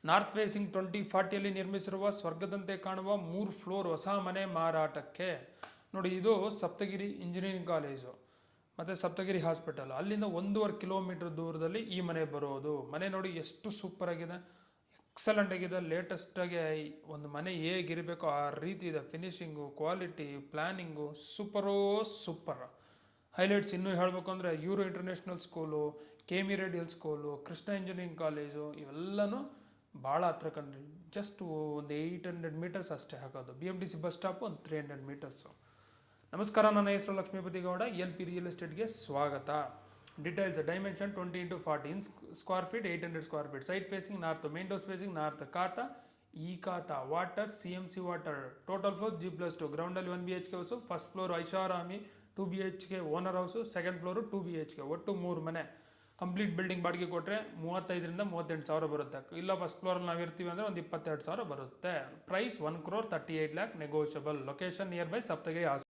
North facing 2040ಯಲ್ಲಿ ನಿರ್ಮಿಸಿರುವ ಸ್ವರ್ಗದಂತೆ ಕಾಣುವ 3 floor ಹೊಸ ಮನೆ ಮಾರಾಟಕ್ಕೆ. ನೋಡಿ, ಇದು ಸಪ್ತಗಿರಿ ಇಂಜಿನಿಯರಿಂಗ್ ಕಾಲೇಜು ಮತ್ತು ಸಪ್ತಗಿರಿ ಹಾಸ್ಪಿಟಲ್, ಅಲ್ಲಿಂದ 1.5 ಕಿಲೋಮೀಟರ್ ದೂರದಲ್ಲಿ ಈ ಮನೆ ಬರೋದು. ಮನೆ ನೋಡಿ ಎಷ್ಟು ಸೂಪರ್ ಆಗಿದೆ, ಎಕ್ಸಲೆಂಟ್ ಆಗಿದೆ. ಲೇಟೆಸ್ಟಾಗಿ ಒಂದು ಮನೆ ಹೇಗಿರಬೇಕೋ ಆ ರೀತಿ ಇದೆ. ಫಿನಿಶಿಂಗು, ಕ್ವಾಲಿಟಿ, ಪ್ಲ್ಯಾನಿಂಗು ಸೂಪರ್. ಹೈಲೈಟ್ಸ್ ಇನ್ನೂ ಹೇಳಬೇಕು ಅಂದರೆ euro international school, KM Reddy school, Krishna engineering college ಇವೆಲ್ಲನೂ ಭಾಳ ಹತ್ರ ಕಂಡ್ರಿ. ಜಸ್ಟ್ ಒಂದು 800 ಮೀಟರ್ಸ್ ಅಷ್ಟೇ ಆಗೋದು. BMTC ಬಸ್ ಸ್ಟಾಪು ಒಂದು 300 ಮೀಟರ್ಸು. ನಮಸ್ಕಾರ, ನನ್ನ ಹೆಸರು ಲಕ್ಷ್ಮೀಪತಿ ಗೌಡ. LP ರಿಯಲ್ ಎಸ್ಟೇಟ್ಗೆ ಸ್ವಾಗತ. Details: dimension 20x40 in square feet, 800 square feet. Site facing north, main doors facing north. Khata E khata, water CMC water. Total floor G+2. ಗ್ರೌಂಡಲ್ಲಿ 1 BHK ಹೌಸು, ಫಸ್ಟ್ ಫ್ಲೋರ್ ಐಷಾರಾಮಿ 2 BHK owner house, second floor 2 BHK, ಒಟ್ಟು 3 ಮನೆ. Complete building ಬಾಡಿಗೆ ಕೊಟ್ಟರೆ 35,000 ರಿಂದ 38,000 ಬರುತ್ತೆ. ಇಲ್ಲ first ಫ್ಲೋರಲ್ಲಿ ನಾವು ಇರ್ತೀವಿ ಅಂದರೆ ಒಂದು 22,000 ಬರುತ್ತೆ. Price 1,38,00,000 negotiable. Location nearby Saptagiri hospital.